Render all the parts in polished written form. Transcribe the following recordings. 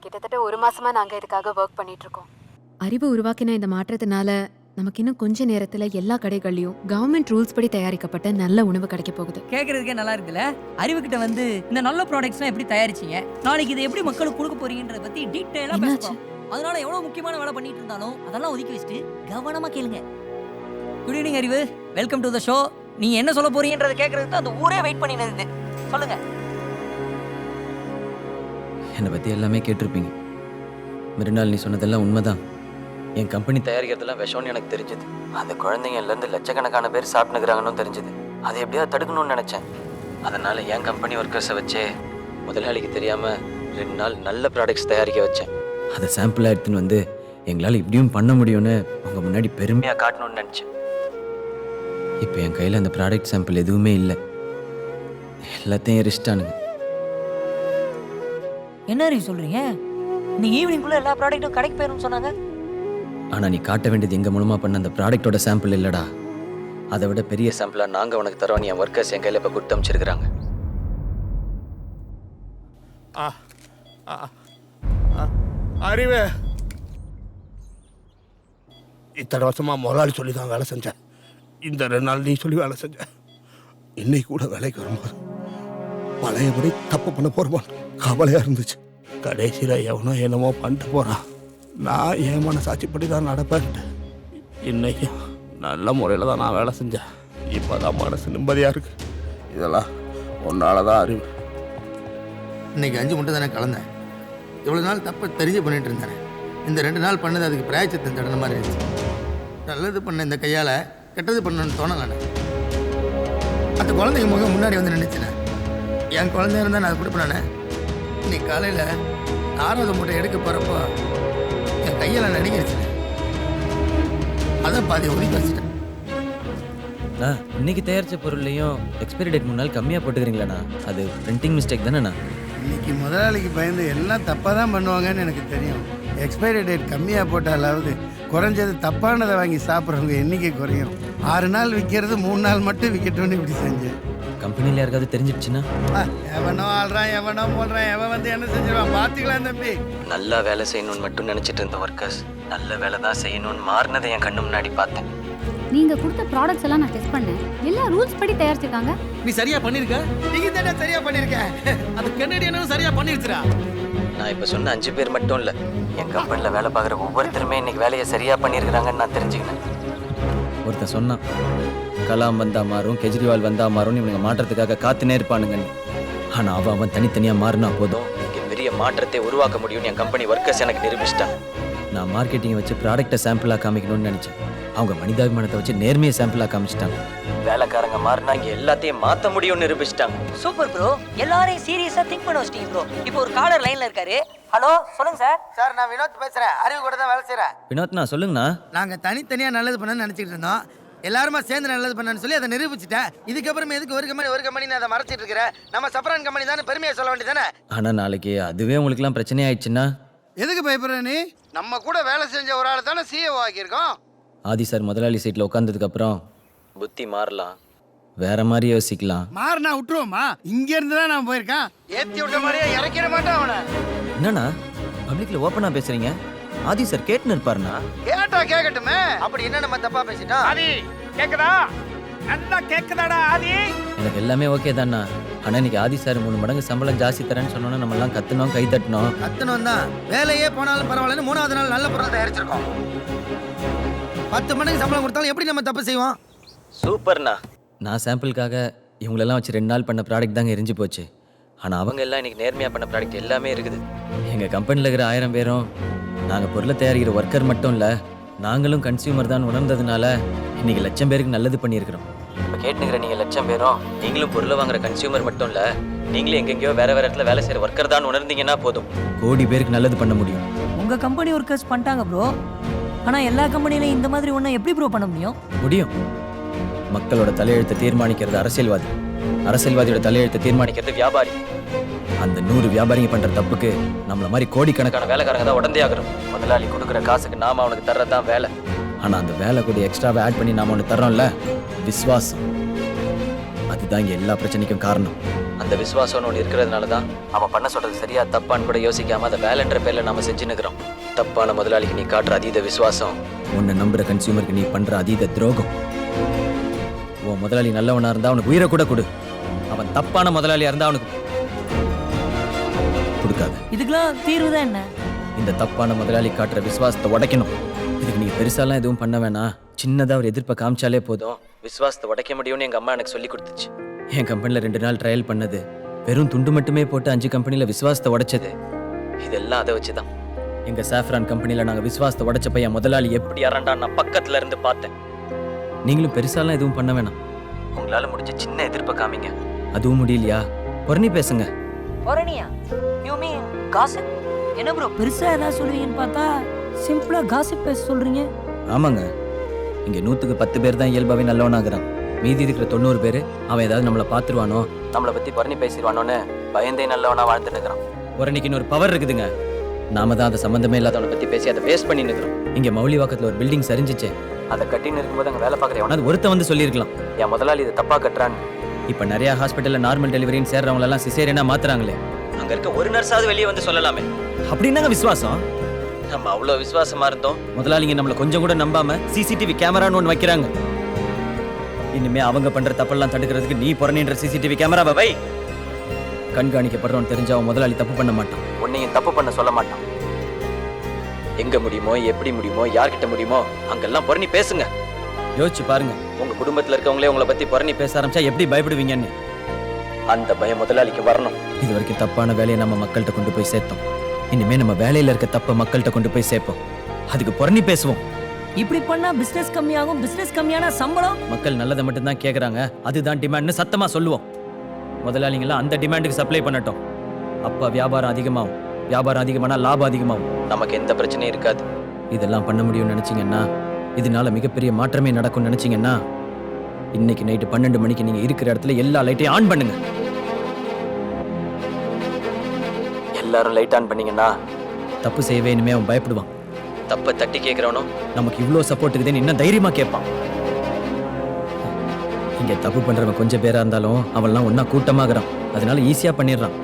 கிட்டத்தட்ட 1 மாசமா நாங்க இதுக்காக ஒர்க் பண்ணிட்டு இருக்கோம். அறிவு உருவாக்கின இந்த மாற்றத்தினால நமக்கு இன்னும் கொஞ்ச நேரத்துல எல்லா கடைகள்லயும் கவர்மெண்ட் ரூல்ஸ் படி தயாரிக்கப்பட்ட நல்ல உணவு கிடைக்க போகுது. கேக்குறதுக்கே நல்லா இருக்குல்ல. அறிவுகிட்ட வந்து இந்த நல்ல ப்ராடக்ட்ஸ்லாம் எப்படி தயாரிச்சீங்க, நாளைக்கு இதை எப்படி மக்களுக்கு கொடுக்க போறீங்கன்றத பத்தி டீடைலா பேசணும். அதனால எவ்வளவு முக்கியமான வேலை பண்ணிட்டு இருந்தாலும் அதெல்லாம் ஒதுக்கி வச்சுட்டு கவனமா கேளுங்க. குட் ஈவினிங் அறிவு, வெல்கம் டு த ஷோ. நீங்க என்ன சொல்ல போறீங்கன்றத கேக்குறதுக்கு அந்த ஊரே வெயிட் பண்ணி நின்னுது. சொல்லுங்க. என்னை பற்றி எல்லாமே கேட்டிருப்பீங்க. மறுநாள் நீ சொன்னதெல்லாம் உண்மைதான். என் கம்பெனி தயாரிக்கிறதெல்லாம் விஷம்னு எனக்கு தெரிஞ்சது. அந்த குழந்தைங்கள்லேருந்து லட்சக்கணக்கான பேர் சாப்பிட்டுக்கிறாங்கன்னு தெரிஞ்சது. அதை எப்படியாவது தடுக்கணும்னு நினச்சேன். அதனால் என் கம்பெனி ஒர்க்கர்ஸை வச்சே முதலாளிக்கு தெரியாமல் 2 நாள் நல்ல ப்ராடக்ட்ஸ் தயாரிக்க வச்சேன். அதை சாம்பிளாக எடுத்துன்னு வந்து எங்களால் இப்படியும் பண்ண முடியும்னு உங்கள் முன்னாடி பெருமையாக காட்டணும்னு நினச்சேன். இப்போ என் கையில் அந்த ப்ராடக்ட் சாம்பிள் எதுவுமே இல்லை. எல்லாத்தையும் எரிச்சிட்டானுங்க. என்ன அறிவு சொல்றீங்க? நீங்க ஈவினிங்குள்ள எல்லா ப்ராடக்ட்டும் கடைக்கு போயிரும்னு சொன்னாங்க. ஆனால் நீ காட்ட வேண்டியது எங்கள் மூலமாக பண்ண அந்த ப்ராடக்டோட சாம்பிள் இல்லைடா. அதை விட பெரிய சாம்பிளாக நாங்கள் உனக்கு தரோம். என் ஒர்க்கர்ஸ் என் கையில் இப்போ கொடுத்து அமைச்சிருக்கிறாங்க. அறிவே, இத்தனை வருஷமா முதலாளி சொல்லி தான் வேலை செஞ்சேன். இந்த 2 நாள் நீ சொல்லி வேலை செஞ்ச. இன்னைக்கு கூட வேலைக்கு வரும்போது பழையபடி தப்பு பண்ண போறோமா கவலையாக இருந்துச்சு. கடைசியில் எவனோ என்னமோ பண்ணிட்டு போகிறான். நான் என் மனசாட்சிப்படி தான் நடப்பேன்ட்டு இன்னைக்கு நல்ல முறையில் தான் நான் வேலை செஞ்சேன். இப்போ தான் மனசு நிம்மதியாக இருக்கு. இதெல்லாம் ஒன்னால தான் அறிவு. இன்னைக்கு 5 முட்டை தானே கலந்தேன். இவ்வளோ நாள் தப்பை தெரிஞ்சு பண்ணிட்டு இருந்தேன். இந்த 2 நாள் பண்ணது அதுக்கு பிராயச்சத்தம் தடன மாதிரி இருந்துச்சு. நல்லது பண்ண இந்த கையால் கெட்டது பண்ணணும்னு தோணலை. அந்த குழந்தைங்க முகம் முன்னாடி வந்து நினைச்சினேன். என் குழந்தைய இருந்தால் நான் அதை கொடுப்பேனே. இன்னைக்கு காலையில் 6வது மூட்டை எடுக்க போகிறப்போ என் கையில் நடிக்கிடுச்சினேன். அதை பாதி ஒதுக்கி வச்சுட்டேன். இன்னைக்கு தயாரித்த பொருள்லையும் எக்ஸ்பைரி டேட் 3 நாள் கம்மியாக போட்டுக்கிறீங்களாண்ணா? அது பிரிண்டிங் மிஸ்டேக் தானேண்ணா? இன்னைக்கு முதலாளிக்கு பயந்து எல்லாம் தப்பாக தான் பண்ணுவாங்கன்னு எனக்கு தெரியும். எக்ஸ்பைரி டேட் கம்மியாக போட்டாலாவது குறைஞ்சது தப்பானதை வாங்கி சாப்பிட்றவங்க எண்ணிக்கை குறையும். 6 நாள் விற்கிறது 3 நாள் மட்டும் விற்கட்டும்னு இப்படி செஞ்சேன். கம்பெனியில் யாருக்காவது தெரிஞ்சிடுச்சுன்னா? எவனோ ஆள்றான், எவனோ போடுறான், எவன் வந்து என்ன செஞ்சிருவான் பார்த்துக்கலாம் தம்பி. நல்லா வேலை செய்யணும்னு மட்டும் நினச்சிட்டு இருந்த ஒர்க்கர்ஸ் நல்ல வேலை தான் செய்யணும்னு மாறினதை என் கண்ணு முன்னாடி பார்த்தேன். நீங்க கொடுத்த ப்ராடக்ட்ஸ் எல்லாம் நான் டெஸ்ட் பண்ணேன். எல்லா ரூல்ஸ் படி தயாரிச்சிருக்காங்க. நீ சரியா பண்ணிருக்க. நீங்க தானே சரியா பண்ணிருக்க. அது கனடியனும் சரியா பண்ணிருச்சுடா. நான் இப்போ சொன்ன 5 பேர் மட்டும் இல்லை, என் கம்பெனியில் வேலை பார்க்குற ஒவ்வொருத்தருமே இன்னைக்கு வேலையை சரியாக பண்ணியிருக்கிறாங்கன்னு நான் தெரிஞ்சுக்கினேன். ஒருத்தன் சொன்னான், கலாம் வந்தா மாறும், கெஜ்ரிவால் வந்தா மாறும், இவனுங்க மாற்றத்துக்காக காத்துனே இருப்பானுங்கன்னு. ஆனால் அவன் தனித்தனியாக மாறினா போதும் இங்கே பெரிய மாற்றத்தை உருவாக்க முடியும்னு என் கம்பெனி ஒர்க்கர்ஸ் எனக்கு நிரூபிச்சிட்டான். நான் மார்க்கெட்டிங்கை வச்சு ப்ராடக்டை சாம்பிளாக காமிக்கணும்னு நினச்சேன். அவங்க மனிதாபிமானத்தை வச்சு நேர்மையை சாம்பிளாக காமிச்சிட்டாங்க. வேலைக்காரங்க மாறினா இங்கே எல்லாத்தையும் மாற்ற முடியும்னு நிரூபிச்சிட்டாங்க. சூப்பர் ப்ரோ, எல்லாரையும் சீரியஸா திங்க் பண்ண வச்சிட்டீங்க ப்ரோ. இப்போ ஒரு காலர் லைன்ல இருக்காரு. ஹலோ, சொல்லுங்க சார். சார், நான் வினோத் பேசுகிறேன். அறிவு கூட தான் வேலை செய்கிறேன். வினோத்ண்ணா சொல்லுங்கண்ணா. நாங்கள் தனித்தனியாக நல்லது பண்ணணும்னு நினச்சிக்கிட்டு இருந்தோம். எல்லாருமா சேர்ந்து நல்லது பண்ணணும்னு சொல்லி அதை நிரூபிச்சிட்டேன். இதுக்கப்புறம் எதுக்கு ஒரு கம்பெனி அதை மறைச்சிட்டு இருக்கிறேன்? நம்ம சப்ரான் கம்பெனி தானே பெருமையை சொல்ல வேண்டியதானே. ஆனால் நாளைக்கு அதுவே உங்களுக்குலாம் பிரச்சனை ஆயிடுச்சுன்னா? எதுக்கு பயப்படுற நீ? நம்ம கூட வேலை செஞ்ச ஒரு ஆள் தானே சிஏஓ ஆக்கியிருக்கோம். ஆதி சார் முதலாளி சீட்டில் உட்காந்ததுக்கப்புறம் புத்தி மாறலாம், வேற மாதிரி யோசிக்கலாம். மாறினா விட்டுருவோமா? இங்க இருந்து தான் நான் போயிருக்கேன். ஏத்தி விட்ட மாதிரியே இறக்கிட மாட்டான் அவனை. என்னண்ணா பப்ளிக்ல ஓப்பனாக பேசுறீங்க? ஆதி சார் கேட்டுன்னு இருப்பாருண்ணா. கேட்டா கேட்கட்டுமே. அப்படி என்ன நம்ம தப்பா பேசிட்டோம்? ஆதி கேக்குதா? நல்லா கேக்குதாடா ஆதி? எனக்கு எல்லாமே ஓகே தான்ண்ணா. ஆனால் இன்னைக்கு ஆதி சார் 3 மடங்கு சம்பளம் ஜாஸ்தி தரேன்னு சொன்னோன்னா நம்ம எல்லாம் கத்துனோம், கை தட்டினோம். கத்தணும் தான். வேலையே போனாலும் பரவாயில்லன்னு 3வது நாள் நல்ல பொருள் தயாரிச்சிருக்கோம். 10 மடங்கு சம்பளம் கொடுத்தாலும் எப்படி நம்ம தப்பு செய்வோம்? சூப்பர்ண்ணா. நான் சாம்பிளுக்காக இவங்களெல்லாம் வச்சு 2 நாள் பண்ண ப்ராடக்ட் தாங்க எரிஞ்சு போச்சு. ஆனால் அவங்க எல்லாம் இன்னைக்கு நேர்மையாக பண்ண ப்ராடக்ட் எல்லாமே இருக்குது. எங்கள் கம்பெனியில் இருக்கிற 1000 பேரும் நாங்கள் பொருளை தயாரிக்கிற ஒர்க்கர் மட்டும் இல்லை, நாங்களும் கன்சியூமர் தான் உணர்ந்ததுனால இன்னைக்கு 1,00,000 பேருக்கு நல்லது பண்ணியிருக்கிறோம். இப்போ கேட்டுக்கிற நீங்கள் 1,00,000 பேரும் நீங்களும் பொருளை வாங்குற கன்சியூமர் மட்டும் இல்லை, நீங்களும் எங்கெங்கேயோ வேற இடத்துல வேலை செய்கிற ஒர்க்கர் தான் உணர்ந்தீங்கன்னா போதும், கோடி பேருக்கு நல்லது பண்ண முடியும். உங்க கம்பெனி ஒர்க்கர்ஸ் பண்ணிட்டாங்க ப்ரோ. ஆனா எல்லா கம்பெனிலையும் இந்த மாதிரி ஒண்ணு எப்படி ப்ரோ பண்ண முடியும்? முடியும். மக்களோட தலையெழுத்தை தீர்மானிக்கிறது அரசியல்வாதி, அரசியல்வாதியோட தலையெழுத்தை தீர்மானிக்கிறது வியாபாரி. அந்த 100 வியாபாரிங்க பண்ற தப்புக்கு நம்மள மாதிரி கோடிக்கணக்கான வேலைக்காரங்க தான் உடந்தே ஆகிறோம். முதலாளி கொடுக்குற காசுக்கு நாம அவனுக்கு தர்றதுதான் வேலை. ஆனா அந்த வேலை கூட எக்ஸ்ட்ராவை ஆட் பண்ணி நாம ஒன்று தர்றோம்ல, விசுவாசம். அதுதான் இங்க எல்லா பிரச்சனைக்கும் காரணம். அந்த விசுவாசம்னு ஒன்று இருக்கிறதுனால தான் அவன் பண்ண சொல்றது சரியா தப்பான்னு கூட யோசிக்காம அதை வேலைன்ற பேர்ல நம்ம செஞ்சுன்னுக்கிறோம். தப்பான முதலாளிக்கு நீ காட்டுற அதீத விசுவாசம், உன்னை நம்புற கன்சியூமருக்கு நீ பண்ற அதீத துரோகம். உன் முதலாளி நல்லவனா இருந்தா அவனுக்கு உயிரை கூட கொடு. அவன் தப்பான முதலாளியா இருந்தா அவனுக்கு கொடுக்காது. இதுக்கெல்லாம் தீர்வு தான் என்ன? இந்த தப்பான முதலாளி காட்டுற விசுவாசத்தை உடைக்கணும். இதுக்கு நீங்க பெருசாலாம் எதுவும் பண்ண வேணாம். சின்னதா ஒரு எதிர்ப்பை காமிச்சாலே போதும். விசுவாசத்தை உடைக்க முடியும்னு எங்க அம்மா எனக்கு சொல்லி கொடுத்துச்சு. என் கம்பெனில 2 நாள் ட்ரையல் பண்ணது, வெறும் துண்டு மட்டுமே போட்டு 5 கம்பெனில விசுவாசத்தை உடைச்சது, இதெல்லாம் அதை வச்சுதான். எங்க சாஃப்ரான் கம்பெனில நாங்க விசுவாசத்தை உடைச்சப்ப என் முதலாளி எப்படி அரண்டான்னு நான் பக்கத்துல இருந்து பார்த்தேன். நீங்களும் பெருசாலாம் எதுவும் பண்ண வேணாம். உங்களால முடிஞ்ச சின்ன எதிர்ப்பை காமிங்க. அதுவும் முடியலையா, புரணி பேசுங்க. பொரணியா? You mean gossip? என்ன ப்ரோ பெருசா ஏதாவது சொல்லுவீங்கன்னு பார்த்தா சிம்பிளா காசிப் பேச சொல்றீங்க. ஆமாங்க, இங்க 100க்கு 10 பேர் தான் இயல்பாவே நல்லவனாகிறான். மீதி இருக்கிற 90 பேர் அவன் ஏதாவது நம்மளை பார்த்துருவானோ, நம்மளை பத்தி புரணி பேசிடுவானோன்னு பயந்தே நல்லவனா வாழ்ந்துட்டு இருக்கிறான். புரணிக்குன்னு ஒரு பவர் இருக்குதுங்க. நாம தான் அதை சம்பந்தமே இல்லாதவனை பத்தி பேசி அதை வேஸ்ட் பண்ணி நிற்கிறோம். இங்க மௌலிவாக்கத்துல ஒரு பில்டிங் சரிஞ்சிச்சு, அதை கட்டின்னு இருக்கும்போது அங்க வேலை பார்க்குற எவனாவது ஒருத்த வந்து சொல்லியிருக்கலாம், என் முதலாளி இதை தப்பா கட்டுறான்னு. இப்ப நிறைய ஹாஸ்பிட்டல்ல நார்மல் டெலிவரின்னு சேர்றவங்க எல்லாம் சிசேரியனா மாத்துறாங்களே, அங்க இருக்க ஒரு நர்ஸாவது வெளியே வந்து சொல்லலாமே. அப்படின்னாங்க விசுவாசம். நம்ம அவ்வளவு விசுவாசமா இருந்தோம், முதலாளிங்க நம்மள கொஞ்சம் கூட நம்பாம சிசிடிவி கேமரான்னு ஒன்று வைக்கிறாங்க. இனிமே அவங்க பண்ற தப்பெல்லாம் தடுக்கிறதுக்கு நீ புறணின்ற சிசிடிவி கேமராவை வை. கண்காணிக்கப்படுறோன்னு தெரிஞ்சா அவன் முதலாளி தப்பு பண்ண மாட்டான், உன்னையும் தப்பு பண்ண சொல்ல மாட்டான். எங்க முடியுமோ, எப்படி முடியுமோ, யார்கிட்ட முடியுமோ அங்கெல்லாம் புரணி பேசுங்க. யோசிச்சு பாருங்க, உங்க குடும்பத்துல இருக்கவங்களே உங்களை பத்தி புரணி பேச ஆரம்பிச்சா எப்படி பயப்படுவீங்கன்னு. அந்த பயம் முதலாளிக்கு வரணும். இது வரைக்கும் தப்பான வேலையை நம்ம மக்கள்கிட்ட கொண்டு போய் சேர்த்தோம், இனிமே நம்ம வேலையில இருக்க தப்ப மக்கள்கிட்ட கொண்டு போய் சேர்ப்போம். அதுக்கு புரணி பேசுவோம். இப்படி பண்ணா பிசினஸ் கம்மியாகும், பிசினஸ் கம்மியான சம்பளம். மக்கள் நல்லதை மட்டும் தான் கேக்குறாங்க, அதுதான் டிமாண்ட்னு சத்தமா சொல்லுவோம். முதலாளிங்களாம் அந்த டிமாண்டுக்கு சப்ளை பண்ணட்டும். அப்ப வியாபாரம் அதிகமாகும். வியாபாரம் அதிகமானா லாபம் அதிகமாகும், நமக்கு எந்த பிரச்சனையும் இருக்காது. இதெல்லாம் பண்ண முடியும்னு நினைச்சீங்கன்னா, இதனால மிகப்பெரிய மாற்றமே நடக்கும்னு நினைச்சீங்கன்னா, இன்னைக்கு நைட்டு 12 மணிக்கு நீங்க இருக்கிற இடத்துல எல்லா லைட்டையும் ஆன் பண்ணுங்க. எல்லாரும் லைட் ஆன் பண்ணீங்கன்னா தப்பு செய்யவே இனிமே அவன் பயப்படுவான். தப்பை தட்டி கேட்கிறவனும் நமக்கு இவ்வளோ சப்போர்ட் இருக்குதுன்னு இன்னும் தைரியமா கேட்பான். இங்க தப்பு பண்றவன் கொஞ்சம் பேரா இருந்தாலும் அவன்லாம் ஒன்னா கூட்டமாகறான், அதனால ஈஸியா பண்ணிடுறான்.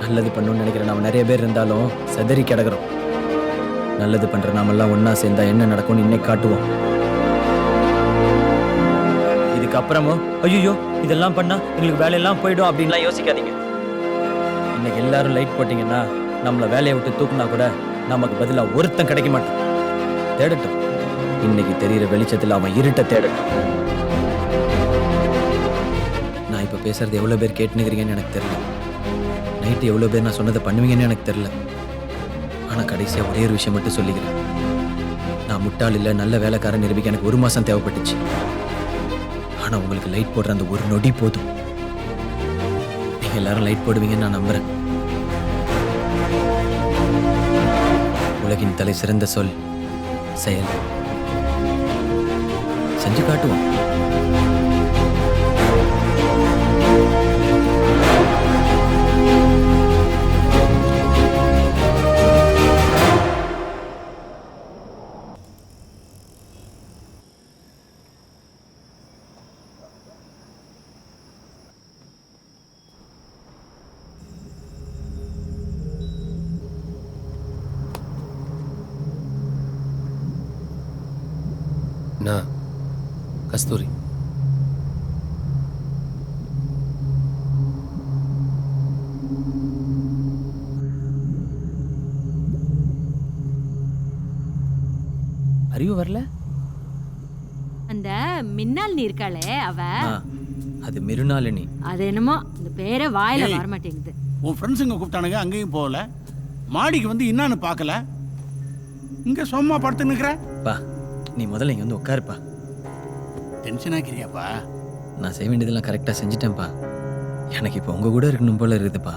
நல்லது பண்ணணும்னு நினைக்கிறேன் அவன் நிறைய பேர் இருந்தாலும் செதறி கிடக்குறோம். நல்லது பண்ற நாமெல்லாம் ஒன்னா சேர்ந்தா என்ன நடக்கும்னு இன்னைக்கு காட்டுவோம். இதுக்கப்புறமும் ஐயோ இதெல்லாம் பண்ணா எங்களுக்கு வேலையெல்லாம் போயிடும் அப்படின்லாம் யோசிக்காதீங்க. இன்னைக்கு எல்லாரும் லைட் போட்டீங்கன்னா நம்மள வேலையை விட்டு தூக்குனா கூட நமக்கு பதிலா ஒருத்தன் கிடைக்க மாட்டான். தேடட்டும், இன்னைக்கு தெரியுற வெளிச்சத்துல அவன் இருட்ட தேடட்டும். நான் இப்ப பேசுறது எவ்வளவு பேர் கேட்டுனுக்கிறீங்கன்னு எனக்கு தெரியல, நைட்டு எவ்வளவு பேர் நான் சொன்னதை பண்ணுவீங்கன்னு எனக்கு தெரியல. ஆனா கடைசியா ஒரே ஒரு விஷயம் மட்டும் சொல்லிக்கிறேன், நான் முட்டாள் இல்ல, நல்ல வேலைக்காரன் நிரூபிக்க எனக்கு 1 மாசம் தேவைப்பட்டுச்சு. ஆனா உங்களுக்கு லைட் போடுற அந்த ஒரு நொடி போதும். நீங்க எல்லாரும் லைட் போடுவீங்கன்னு நான் நம்புறேன். உலகின் தலை சிறந்த சொல் செயல். செஞ்சு காட்டுவோம். நான் கஸ்தூரி. அறிவு வரல? அந்த மின்னாள் நீ இருக்காளே அவ, அது மிருனாளினி. அது என்னமோ இந்த பேரே வாயில வர மாட்டேங்குது. உன் ஃப்ரெண்ட்ஸுங்க கூப்பிட்டானுங்க, அங்கேயும் போகல. மாடிக்கு வந்து என்னான்னு பார்க்கல, இங்கே சும்மா படுத்து நிற்கிற. பா நீ முதல்ல இங்க வந்து உட்காருப்பா. டென்ஷன் ஆக்கிறியாப்பா? நான் செய்ய வேண்டியதெல்லாம் கரெக்டாக செஞ்சுட்டேன்ப்பா. எனக்கு இப்போ உங்க கூட இருக்கணும் போல இருக்குதுப்பா.